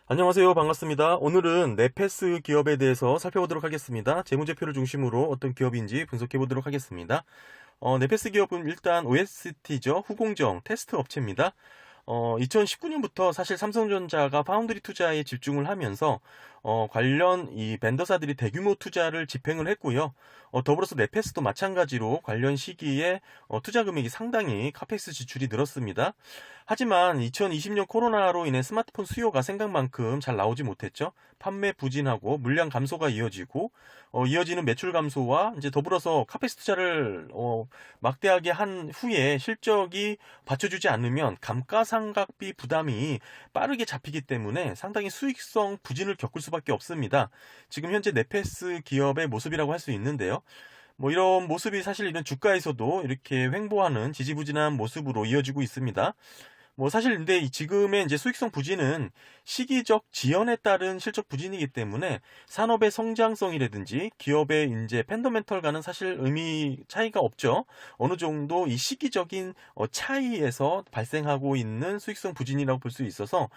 안녕하세요. 반갑습니다. 오늘은 네페스 기업에 대해서 살펴보도록 하겠습니다. 재무제표를 중심으로 어떤 기업인지 분석해 보도록 하겠습니다. 네페스 기업은 일단 OST죠. 후공정 테스트 업체입니다. 2019년부터 사실 삼성전자가 파운드리 투자에 집중을 하면서 관련 이 벤더사들이 대규모 투자를 집행을 했고요. 더불어서 네페스도 마찬가지로 관련 시기에 투자 금액이 상당히 카펙스 지출이 늘었습니다. 하지만 2020년 코로나로 인해 스마트폰 수요가 생각만큼 잘 나오지 못했죠. 판매 부진하고 물량 감소가 이어지고 이어지는 매출 감소와 이제 더불어서 카펙스 투자를 막대하게 한 후에 실적이 받쳐주지 않으면 감가상각비 부담이 빠르게 잡히기 때문에 상당히 수익성 부진을 겪을 수밖에 없습니다. 지금 현재 네페스 기업의 모습이라고 할 수 있는데요. 이런 모습이 사실 이런 주가에서도 이렇게 횡보하는 지지부진한 모습으로 이어지고 있습니다. 사실 근데 지금의 이제 수익성 부진은 시기적 지연에 따른 실적 부진이기 때문에 산업의 성장성이라든지 기업의 이제 팬더멘털과는 사실 의미 차이가 없죠. 어느 정도 이 시기적인 차이에서 발생하고 있는 수익성 부진이라고 볼 수 있어서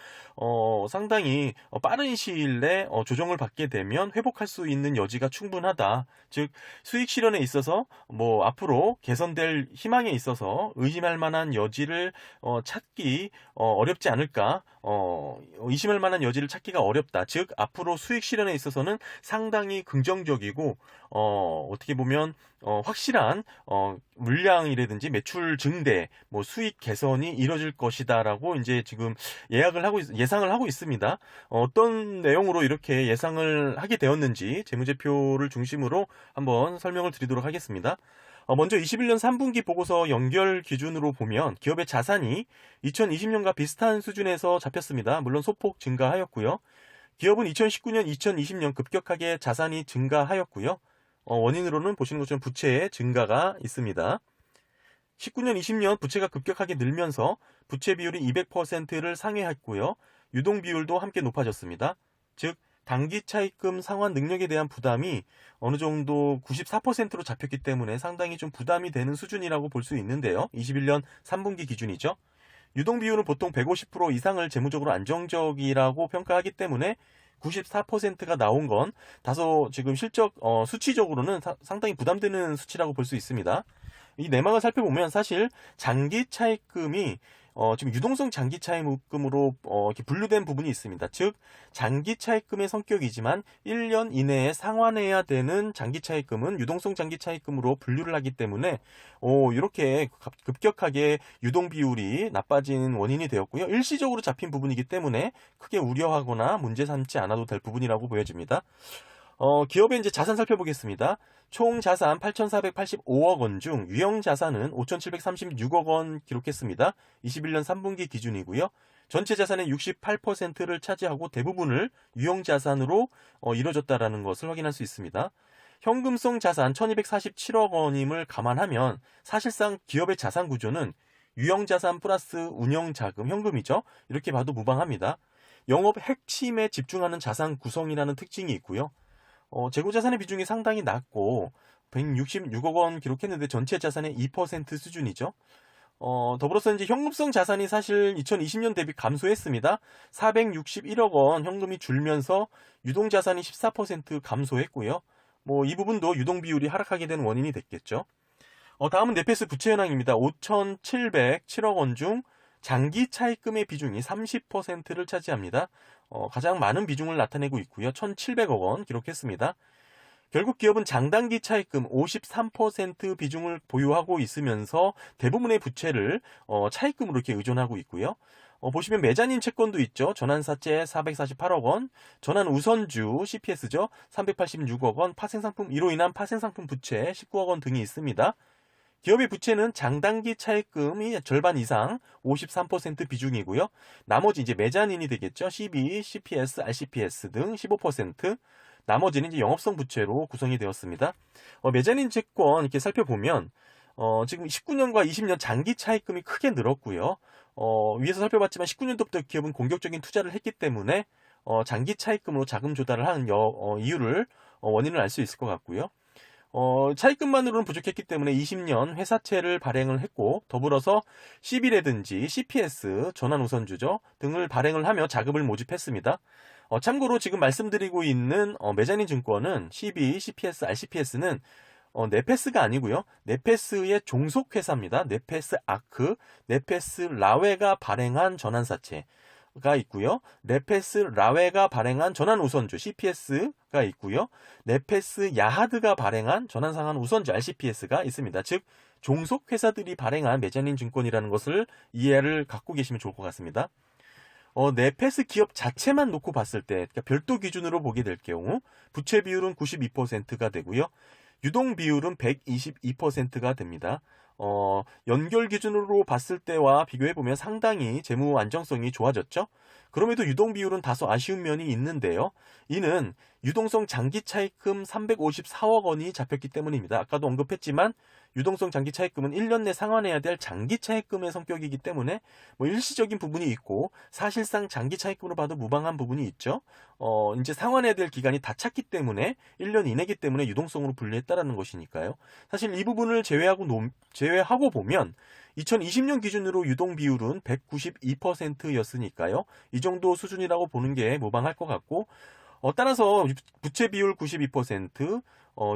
상당히 빠른 시일 내 조정을 받게 되면 회복할 수 있는 여지가 충분하다. 즉 수익 실현에 있어서 앞으로 개선될 희망에 있어서 의심할 만한 여지를 찾기 어렵지 않을까. 의심할 만한 여지를 찾기가 어렵다. 즉 앞으로 수익 실현에 있어서는 상당히 긍정적이고 어떻게 보면 확실한 물량이라든지 매출 증대, 수익 개선이 이뤄질 것이다라고 이제 지금 예상을 하고 있습니다. 어떤 내용으로 이렇게 예상을 하게 되었는지 재무제표를 중심으로 한번 설명을 드리도록 하겠습니다. 먼저 21년 3분기 보고서 연결 기준으로 보면 기업의 자산이 2020년과 비슷한 수준에서 잡혔습니다. 물론 소폭 증가하였고요. 기업은 2019년, 2020년 급격하게 자산이 증가하였고요. 원인으로는 보시는 것처럼 부채의 증가가 있습니다. 19년, 20년 부채가 급격하게 늘면서 부채 비율이 200%를 상회했고요. 유동 비율도 함께 높아졌습니다. 즉 단기 차입금 상환 능력에 대한 부담이 어느 정도 94%로 잡혔기 때문에 상당히 좀 부담이 되는 수준이라고 볼 수 있는데요. 21년 3분기 기준이죠. 유동 비율은 보통 150% 이상을 재무적으로 안정적이라고 평가하기 때문에 94%가 나온 건 다소 지금 수치적으로는 상당히 부담되는 수치라고 볼 수 있습니다. 이 내막을 살펴보면 사실 장기 차입금이 지금 유동성 장기 차입금으로 이렇게 분류된 부분이 있습니다. 즉 장기 차입금의 성격이지만 1년 이내에 상환해야 되는 장기 차입금은 유동성 장기 차입금으로 분류를 하기 때문에 이렇게 급격하게 유동 비율이 나빠진 원인이 되었고요. 일시적으로 잡힌 부분이기 때문에 크게 우려하거나 문제 삼지 않아도 될 부분이라고 보여집니다. 기업의 이제 자산 살펴보겠습니다. 총 자산 8,485억 원 중 유형 자산은 5,736억 원 기록했습니다. 21년 3분기 기준이고요. 전체 자산의 68%를 차지하고 대부분을 유형 자산으로 이루어졌다라는 것을 확인할 수 있습니다. 현금성 자산 1,247억 원임을 감안하면 사실상 기업의 자산 구조는 유형 자산 플러스 운영 자금, 현금이죠. 이렇게 봐도 무방합니다. 영업 핵심에 집중하는 자산 구성이라는 특징이 있고요. 재고자산의 비중이 상당히 낮고 166억 원 기록했는데 전체 자산의 2% 수준이죠. 더불어서 이제 현금성 자산이 사실 2020년 대비 감소했습니다. 461억 원 현금이 줄면서 유동자산이 14% 감소했고요. 이 부분도 유동 비율이 하락하게 된 원인이 됐겠죠. 다음은 네페스 부채 현황입니다. 5,707억 원 중 장기 차입금의 비중이 30%를 차지합니다. 가장 많은 비중을 나타내고 있고요. 1,700억 원 기록했습니다. 결국 기업은 장단기 차입금 53% 비중을 보유하고 있으면서 대부분의 부채를 차입금으로 이렇게 의존하고 있고요. 보시면 매자닌 채권도 있죠. 전환사채 448억 원, 전환 우선주 CPS죠. 386억 원, 이로 인한 파생상품 부채 19억 원 등이 있습니다. 기업의 부채는 장단기 차입금이 절반 이상 53% 비중이고요. 나머지 이제 매자닌이 되겠죠. CB, CPS, RCPS 등 15%. 나머지는 이제 영업성 부채로 구성이 되었습니다. 매자닌 채권 이렇게 살펴보면 지금 19년과 20년 장기 차입금이 크게 늘었고요. 위에서 살펴봤지만 19년도부터 기업은 공격적인 투자를 했기 때문에 장기 차입금으로 자금 조달을 하는 이유를 원인을 알 수 있을 것 같고요. 차입금만으로는 부족했기 때문에 20년 회사채를 발행을 했고, 더불어서 CB라든지 CPS, 전환우선주죠 등을 발행을 하며 자금을 모집했습니다. 참고로 지금 말씀드리고 있는 메자닌 증권은 CB, CPS, RCPS는 네페스가 아니고요. 네페스의 종속회사입니다. 네페스 아크, 네페스 라웨가 발행한 전환사채가 있고요. 네페스 라웨가 발행한 전환우선주 CPS가 있고요. 네페스 야하드가 발행한 전환상환 우선주 RCPS가 있습니다. 즉 종속회사들이 발행한 메자닌 증권이라는 것을 이해를 갖고 계시면 좋을 것 같습니다. 네페스 기업 자체만 놓고 봤을 때, 그러니까 별도 기준으로 보게 될 경우 부채 비율은 92%가 되고요. 유동 비율은 122%가 됩니다. 연결 기준으로 봤을 때와 비교해보면 상당히 재무 안정성이 좋아졌죠. 그럼에도 유동 비율은 다소 아쉬운 면이 있는데요. 이는 유동성 장기 차입금 354억 원이 잡혔기 때문입니다. 아까도 언급했지만 유동성 장기 차입금은 1년 내 상환해야 될 장기 차입금의 성격이기 때문에 일시적인 부분이 있고 사실상 장기 차입금으로 봐도 무방한 부분이 있죠. 이제 상환해야 될 기간이 다 찼기 때문에 1년 이내기 때문에 유동성으로 분류했다라는 것이니까요. 사실 이 부분을 제외하고 보면 2020년 기준으로 유동 비율은 192%였으니까요. 이 정도 수준이라고 보는 게 무방할 것 같고, 따라서 부채 비율 92%,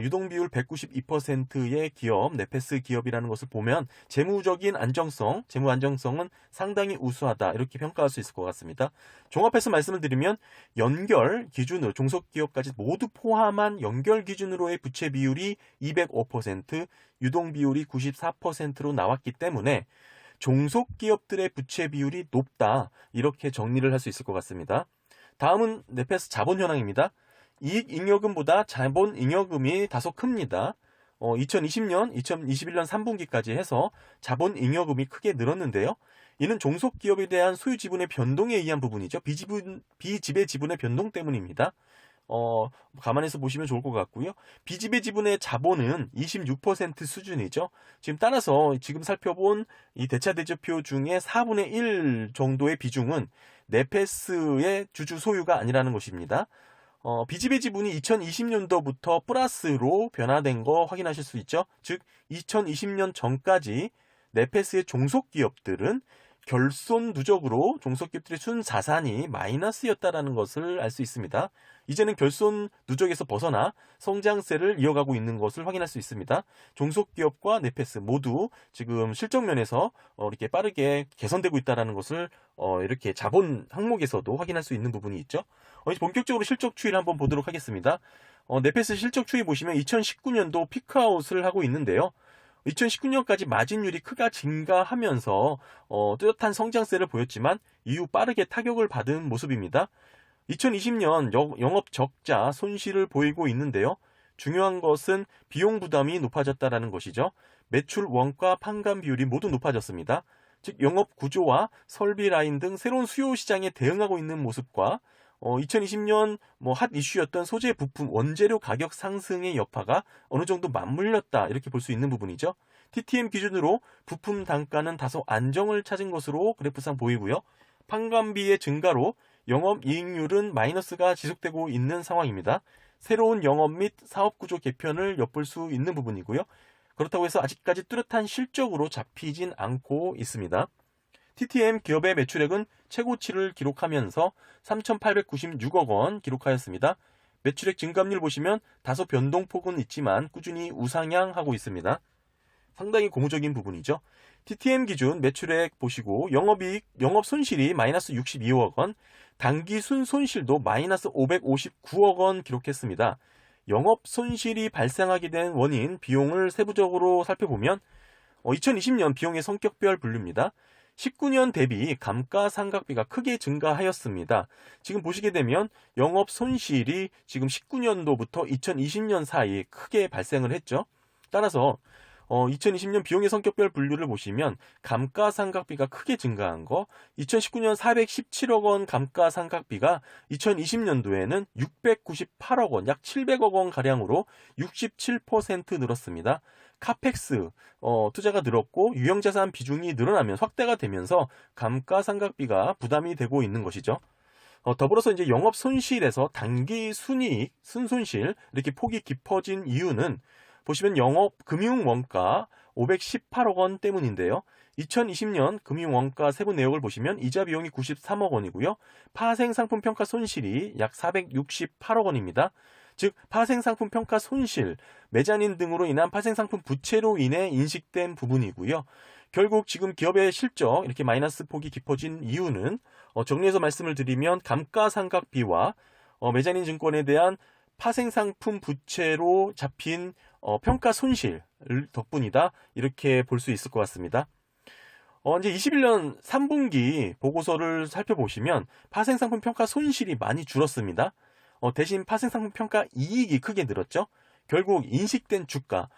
유동 비율 192%의 기업, 네페스 기업이라는 것을 보면 재무 안정성은 상당히 우수하다 이렇게 평가할 수 있을 것 같습니다. 종합해서 말씀을 드리면 연결 기준으로 종속기업까지 모두 포함한 연결 기준으로의 부채 비율이 205%, 유동 비율이 94%로 나왔기 때문에 종속기업들의 부채 비율이 높다 이렇게 정리를 할 수 있을 것 같습니다. 다음은 네페스 자본 현황입니다. 이익잉여금보다 자본잉여금이 다소 큽니다. 2020년, 2021년 3분기까지 해서 자본잉여금이 크게 늘었는데요. 이는 종속기업에 대한 소유 지분의 변동에 의한 부분이죠. 비지배 지분의 변동 때문입니다. 감안해서 보시면 좋을 것 같고요. 비지배 지분의 자본은 26% 수준이죠. 지금 따라서 지금 살펴본 이 대차대조표 중에 4분의 1 정도의 비중은 네페스의 주주 소유가 아니라는 것입니다. 비지배 지분이 2020년도부터 플러스로 변화된 거 확인하실 수 있죠. 즉 2020년 전까지 네페스의 종속기업들은 결손 누적으로 종속기업들의 순자산이 마이너스였다라는 것을 알 수 있습니다. 이제는 결손 누적에서 벗어나 성장세를 이어가고 있는 것을 확인할 수 있습니다. 종속기업과 네페스 모두 지금 실적면에서 이렇게 빠르게 개선되고 있다는 것을 이렇게 자본 항목에서도 확인할 수 있는 부분이 있죠. 이제 본격적으로 실적 추이를 한번 보도록 하겠습니다. 네페스 실적 추이 보시면 2019년도 피크아웃을 하고 있는데요. 2019년까지 마진율이 크게 증가하면서 뚜렷한 성장세를 보였지만 이후 빠르게 타격을 받은 모습입니다. 2020년 영업 적자 손실을 보이고 있는데요. 중요한 것은 비용 부담이 높아졌다는 것이죠. 매출 원가 판관 비율이 모두 높아졌습니다. 즉 영업 구조와 설비 라인 등 새로운 수요 시장에 대응하고 있는 모습과 2020년 핫 이슈였던 소재 부품 원재료 가격 상승의 여파가 어느 정도 맞물렸다 이렇게 볼 수 있는 부분이죠. TTM 기준으로 부품 단가는 다소 안정을 찾은 것으로 그래프상 보이고요. 판관비의 증가로 영업이익률은 마이너스가 지속되고 있는 상황입니다. 새로운 영업 및 사업구조 개편을 엿볼 수 있는 부분이고요. 그렇다고 해서 아직까지 뚜렷한 실적으로 잡히진 않고 있습니다. TTM 기업의 매출액은 최고치를 기록하면서 3,896억 원 기록하였습니다. 매출액 증감률 보시면 다소 변동폭은 있지만 꾸준히 우상향하고 있습니다. 상당히 고무적인 부분이죠. TTM 기준 매출액 보시고 영업 손실이 마이너스 62억 원, 당기 순손실도 마이너스 559억 원 기록했습니다. 영업 손실이 발생하게 된 원인, 비용을 세부적으로 살펴보면 2020년 비용의 성격별 분류입니다. 19년 대비 감가상각비가 크게 증가하였습니다. 지금 보시게 되면 영업 손실이 지금 19년도부터 2020년 사이에 크게 발생을 했죠. 따라서 2020년 비용의 성격별 분류를 보시면 감가상각비가 크게 증가한 거, 2019년 417억 원 감가상각비가 2020년도에는 698억 원, 약 700억 원 가량으로 67% 늘었습니다. 카펙스 투자가 늘었고 유형자산 비중이 늘어나면 확대가 되면서 감가상각비가 부담이 되고 있는 것이죠. 더불어서 이제 영업 손실에서 단기 순이익, 순손실 이렇게 폭이 깊어진 이유는 보시면 영업 금융 원가 518억 원 때문인데요. 2020년 금융 원가 세부 내역을 보시면 이자 비용이 93억 원이고요. 파생 상품 평가 손실이 약 468억 원입니다. 즉 파생 상품 평가 손실, 매자닌 등으로 인한 파생 상품 부채로 인해 인식된 부분이고요. 결국 지금 기업의 실적 이렇게 마이너스 폭이 깊어진 이유는 정리해서 말씀을 드리면 감가상각비와 매자닌 증권에 대한 파생 상품 부채로 잡힌 평가 손실 덕분이다. 이렇게 볼 수 있을 것 같습니다. 이제 21년 3분기 보고서를 살펴보시면 파생상품 평가 손실이 많이 줄었습니다. 대신 파생상품 평가 이익이 크게 늘었죠. 결국 인식된 주가,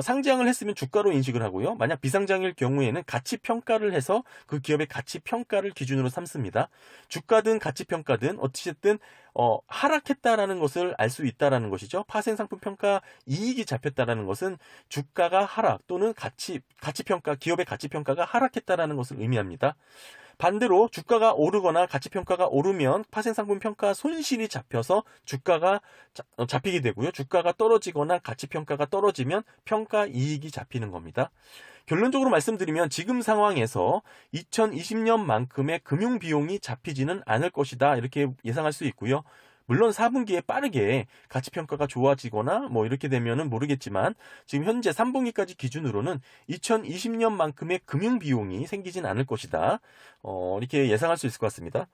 상장을 했으면 주가로 인식을 하고요. 만약 비상장일 경우에는 가치평가를 해서 그 기업의 가치평가를 기준으로 삼습니다. 주가든 가치평가든 어찌됐든 하락했다라는 것을 알 수 있다라는 것이죠. 파생상품 평가 이익이 잡혔다라는 것은 주가가 하락 또는 가치평가, 기업의 가치평가가 하락했다라는 것을 의미합니다. 반대로 주가가 오르거나 가치평가가 오르면 파생상품 평가 손실이 잡혀서 주가가 잡히게 되고요. 주가가 떨어지거나 가치평가가 떨어지면 평가 이익이 잡히는 겁니다. 결론적으로 말씀드리면 지금 상황에서 2020년만큼의 금융비용이 잡히지는 않을 것이다. 이렇게 예상할 수 있고요. 물론 4분기에 빠르게 가치평가가 좋아지거나 이렇게 되면은 모르겠지만 지금 현재 3분기까지 기준으로는 2020년만큼의 금융비용이 생기진 않을 것이다. 이렇게 예상할 수 있을 것 같습니다.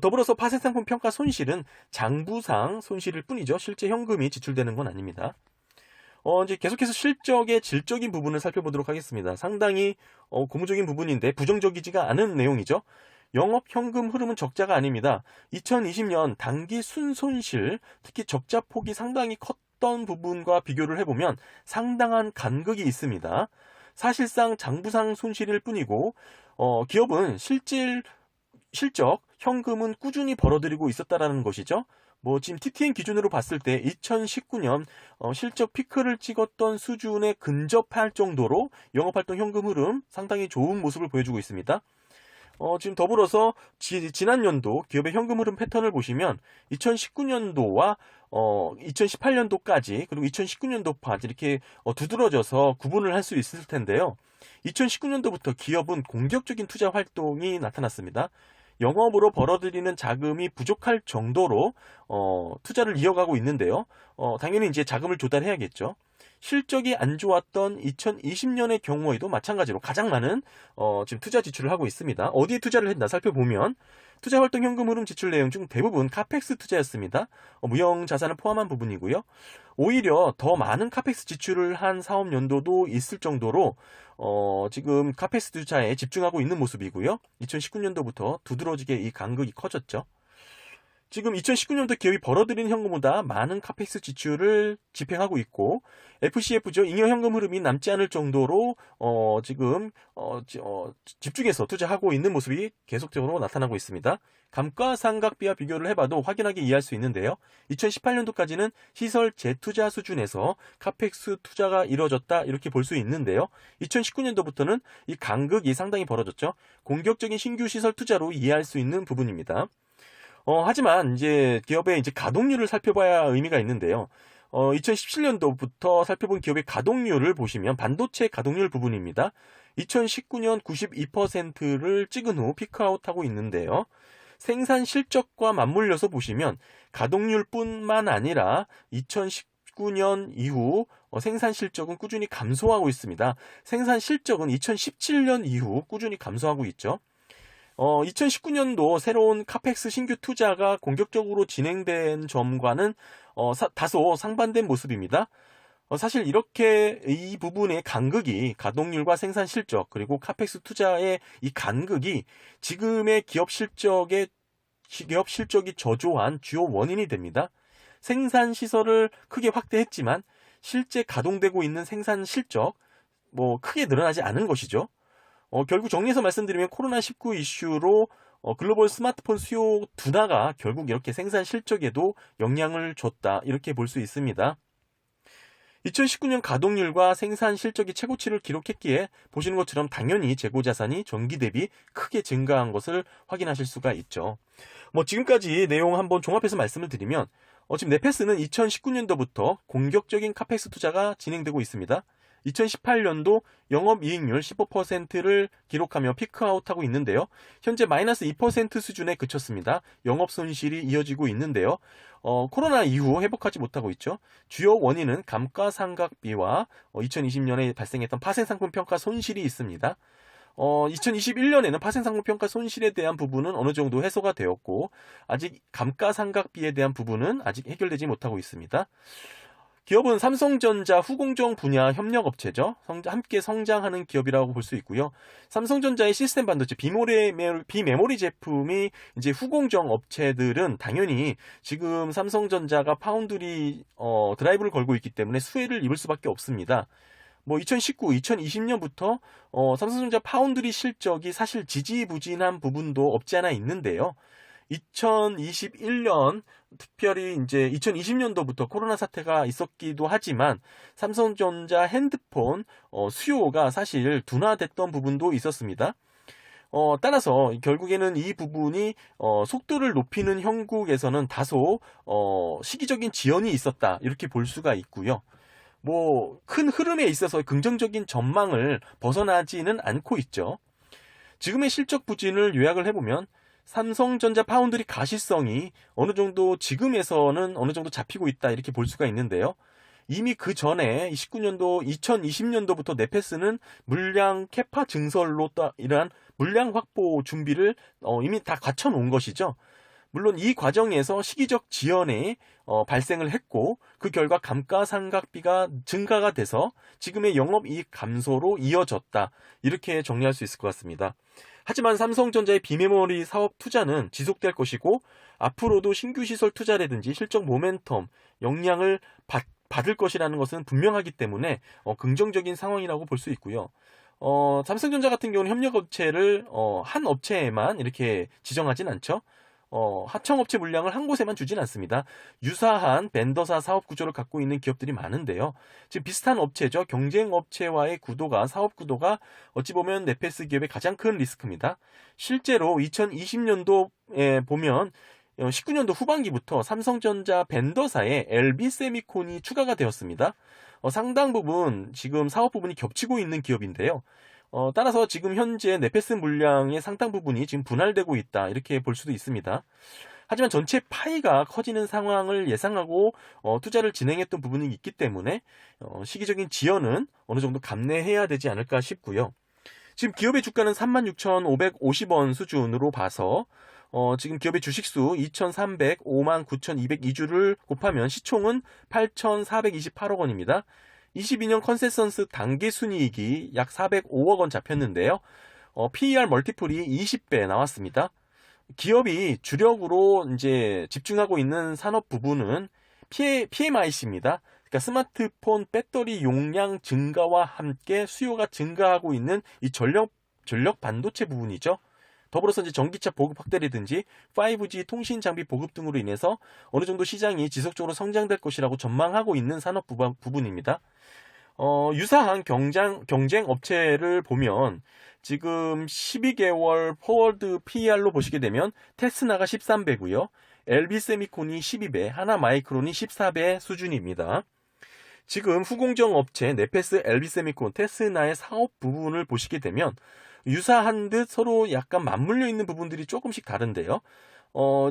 더불어서 파생상품 평가 손실은 장부상 손실일 뿐이죠. 실제 현금이 지출되는 건 아닙니다. 이제 계속해서 실적의 질적인 부분을 살펴보도록 하겠습니다. 상당히 고무적인 부분인데 부정적이지가 않은 내용이죠. 영업 현금 흐름은 적자가 아닙니다. 2020년 단기 순손실, 특히 적자 폭이 상당히 컸던 부분과 비교를 해보면 상당한 간극이 있습니다. 사실상 장부상 손실일 뿐이고 기업은 실적, 현금은 꾸준히 벌어들이고 있었다라는 것이죠. 지금 TTN 기준으로 봤을 때 2019년 실적 피크를 찍었던 수준에 근접할 정도로 영업활동 현금 흐름 상당히 좋은 모습을 보여주고 있습니다. 지금 더불어서 지난 연도 기업의 현금 흐름 패턴을 보시면 2019년도와 2018년도까지 그리고 2019년도까지 이렇게 두드러져서 구분을 할 수 있을 텐데요. 2019년도부터 기업은 공격적인 투자 활동이 나타났습니다. 영업으로 벌어들이는 자금이 부족할 정도로 투자를 이어가고 있는데요. 당연히 이제 자금을 조달해야겠죠. 실적이 안 좋았던 2020년의 경우에도 마찬가지로 가장 많은 지금 투자 지출을 하고 있습니다. 어디에 투자를 했나 살펴보면 투자활동 현금 흐름 지출 내용 중 대부분 카펙스 투자였습니다. 무형 자산을 포함한 부분이고요. 오히려 더 많은 카펙스 지출을 한 사업 연도도 있을 정도로 지금 카펙스 투자에 집중하고 있는 모습이고요. 2019년도부터 두드러지게 이 간극이 커졌죠. 지금 2019년도 기업이 벌어들인 현금보다 많은 카펙스 지출을 집행하고 있고 FCF죠. 잉여 현금 흐름이 남지 않을 정도로 지금 집중해서 투자하고 있는 모습이 계속적으로 나타나고 있습니다. 감가상각비와 비교를 해봐도 확연하게 이해할 수 있는데요. 2018년도까지는 시설 재투자 수준에서 카펙스 투자가 이뤄졌다 이렇게 볼 수 있는데요. 2019년도부터는 이 간극이 상당히 벌어졌죠. 공격적인 신규 시설 투자로 이해할 수 있는 부분입니다. 하지만 이제 기업의 이제 가동률을 살펴봐야 의미가 있는데요. 2017년도부터 살펴본 기업의 가동률을 보시면 반도체 가동률 부분입니다. 2019년 92%를 찍은 후 피크아웃하고 있는데요. 생산 실적과 맞물려서 보시면 가동률뿐만 아니라 2019년 이후 생산 실적은 꾸준히 감소하고 있습니다. 생산 실적은 2017년 이후 꾸준히 감소하고 있죠. 2019년도 새로운 카펙스 신규 투자가 공격적으로 진행된 점과는 다소 상반된 모습입니다. 사실 이렇게 이 부분의 간극이 가동률과 생산 실적 그리고 카펙스 투자의 이 간극이 지금의 기업 실적이 저조한 주요 원인이 됩니다. 생산 시설을 크게 확대했지만 실제 가동되고 있는 생산 실적 크게 늘어나지 않은 것이죠. 결국 정리해서 말씀드리면 코로나19 이슈로 글로벌 스마트폰 수요 둔화가 결국 이렇게 생산 실적에도 영향을 줬다 이렇게 볼 수 있습니다. 2019년 가동률과 생산 실적이 최고치를 기록했기에 보시는 것처럼 당연히 재고자산이 전기 대비 크게 증가한 것을 확인하실 수가 있죠. 지금까지 내용 한번 종합해서 말씀을 드리면 지금 네페스는 2019년도부터 공격적인 카펙스 투자가 진행되고 있습니다. 2018년도 영업이익률 15%를 기록하며 피크아웃하고 있는데요. 현재 마이너스 2% 수준에 그쳤습니다. 영업 손실이 이어지고 있는데요. 코로나 이후 회복하지 못하고 있죠. 주요 원인은 감가상각비와 2020년에 발생했던 파생상품 평가 손실이 있습니다. 2021년에는 파생상품 평가 손실에 대한 부분은 어느 정도 해소가 되었고, 아직 감가상각비에 대한 부분은 아직 해결되지 못하고 있습니다. 기업은 삼성전자 후공정 분야 협력업체죠. 함께 성장하는 기업이라고 볼 수 있고요. 삼성전자의 시스템 반도체 비메모리 제품이 이제 후공정 업체들은 당연히 지금 삼성전자가 파운드리 드라이브를 걸고 있기 때문에 수혜를 입을 수밖에 없습니다. 2019, 2020년부터 삼성전자 파운드리 실적이 사실 지지부진한 부분도 없지 않아 있는데요. 2021년, 특별히 이제 2020년도부터 코로나 사태가 있었기도 하지만 삼성전자 핸드폰 수요가 사실 둔화됐던 부분도 있었습니다. 따라서 결국에는 이 부분이 속도를 높이는 형국에서는 다소 시기적인 지연이 있었다, 이렇게 볼 수가 있고요. 큰 흐름에 있어서 긍정적인 전망을 벗어나지는 않고 있죠. 지금의 실적 부진을 요약을 해보면 삼성전자 파운드리 가시성이 어느 정도 지금에서는 어느 정도 잡히고 있다, 이렇게 볼 수가 있는데요. 이미 그 전에 19년도, 2020년도부터 네페스는 물량 캐파 증설로 이러한 물량 확보 준비를 이미 다 갖춰 놓은 것이죠. 물론 이 과정에서 시기적 지연이 발생을 했고, 그 결과 감가상각비가 증가가 돼서 지금의 영업이익 감소로 이어졌다, 이렇게 정리할 수 있을 것 같습니다. 하지만 삼성전자의 비메모리 사업 투자는 지속될 것이고, 앞으로도 신규 시설 투자라든지 실적 모멘텀, 역량을 받을 것이라는 것은 분명하기 때문에 긍정적인 상황이라고 볼 수 있고요. 삼성전자 같은 경우는 협력업체를 한 업체에만 이렇게 지정하진 않죠. 하청업체 물량을 한 곳에만 주진 않습니다. 유사한 벤더사 사업 구조를 갖고 있는 기업들이 많은데요. 지금 비슷한 업체죠. 경쟁업체와의 사업 구도가 어찌 보면 네페스 기업의 가장 큰 리스크입니다. 실제로 2020년도에 보면 19년도 후반기부터 삼성전자 벤더사에 LB세미콘이 추가가 되었습니다. 상당 부분 지금 사업 부분이 겹치고 있는 기업인데요. 따라서 지금 현재 네페스 물량의 상당 부분이 지금 분할되고 있다, 이렇게 볼 수도 있습니다. 하지만 전체 파이가 커지는 상황을 예상하고 투자를 진행했던 부분이 있기 때문에 시기적인 지연은 어느 정도 감내해야 되지 않을까 싶고요. 지금 기업의 주가는 36,550원 수준으로 봐서 지금 기업의 주식수 2,305만 9,202주를 곱하면 시총은 8,428억 원입니다. 22년 컨센서스 당기순이익이 약 405억 원 잡혔는데요. PER 멀티플이 20배 나왔습니다. 기업이 주력으로 이제 집중하고 있는 산업 부분은 PMIC입니다. 그러니까 스마트폰 배터리 용량 증가와 함께 수요가 증가하고 있는 이 전력 반도체 부분이죠. 더불어서 이제 전기차 보급 확대라든지 5G 통신 장비 보급 등으로 인해서 어느 정도 시장이 지속적으로 성장될 것이라고 전망하고 있는 산업 부분입니다. 유사한 경쟁 업체를 보면 지금 12개월 포워드 PER로 보시게 되면 테스나가 13배고요. LB세미콘이 12배, 하나마이크론이 14배 수준입니다. 지금 후공정 업체 네페스, LB세미콘, 테스나의 사업 부분을 보시게 되면 유사한 듯 서로 약간 맞물려 있는 부분들이 조금씩 다른데요.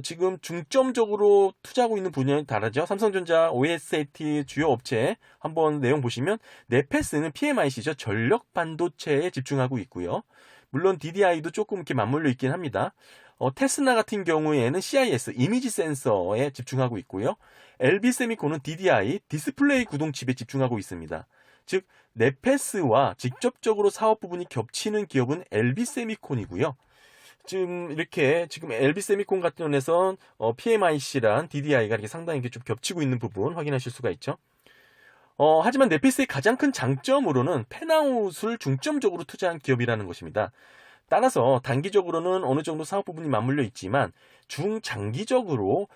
지금 중점적으로 투자하고 있는 분야는 다르죠. 삼성전자, OSAT 주요 업체 한번 내용 보시면 네페스는 PMIC죠. 전력 반도체에 집중하고 있고요. 물론 DDI도 조금 이렇게 맞물려 있긴 합니다. 테스나 같은 경우에는 CIS, 이미지 센서에 집중하고 있고요. LB세미콘은 DDI, 디스플레이 구동칩에 집중하고 있습니다. 즉 네페스와 직접적으로 사업 부분이 겹치는 기업은 LB세미콘이고요. 지금 LB세미콘 같은 경우에선 PMIC랑 DDI가 이렇게 상당히 좀 겹치고 있는 부분 확인하실 수가 있죠. 하지만 네페스의 가장 큰 장점으로는 팬아웃을 중점적으로 투자한 기업이라는 것입니다. 따라서 단기적으로는 어느 정도 사업 부분이 맞물려 있지만 중장기적으로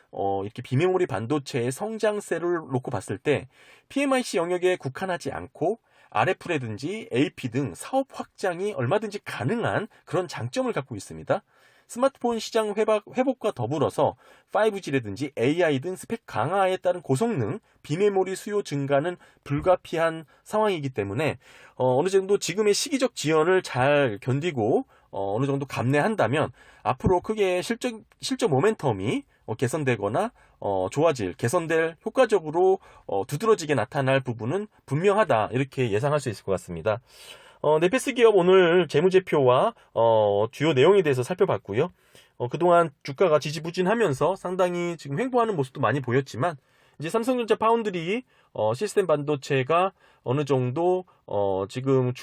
이렇게 비메모리 반도체의 성장세를 놓고 봤을 때 PMIC 영역에 국한하지 않고 RF라든지 AP 등 사업 확장이 얼마든지 가능한 그런 장점을 갖고 있습니다. 스마트폰 시장 회복과 더불어서 5G라든지 AI 등 스펙 강화에 따른 고성능, 비메모리 수요 증가는 불가피한 상황이기 때문에 어느 정도 지금의 시기적 지연을 잘 견디고 어느 정도 감내한다면 앞으로 크게 실적 모멘텀이 개선되거나 개선될 효과적으로 두드러지게 나타날 부분은 분명하다, 이렇게 예상할 수 있을 것 같습니다. 넷패스 기업 오늘 재무제표와 주요 내용에 대해서 살펴봤고요. 그동안 주가가 지지부진하면서 상당히 지금 횡보하는 모습도 많이 보였지만 이제 삼성전자 파운드리 시스템 반도체가 어느 정도 지금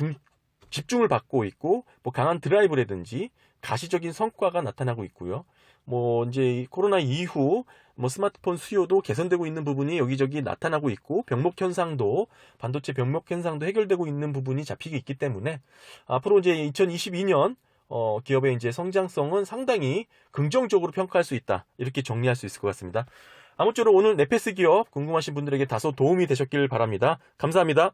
집중을 받고 있고 뭐 강한 드라이브라든지 가시적인 성과가 나타나고 있고요. 뭐 이제 코로나 이후 뭐 스마트폰 수요도 개선되고 있는 부분이 여기저기 나타나고 있고 반도체 병목 현상도 해결되고 있는 부분이 잡히고 있기 때문에 앞으로 이제 2022년 기업의 이제 성장성은 상당히 긍정적으로 평가할 수 있다, 이렇게 정리할 수 있을 것 같습니다. 아무쪼록 오늘 넷패스 기업 궁금하신 분들에게 다소 도움이 되셨길 바랍니다. 감사합니다.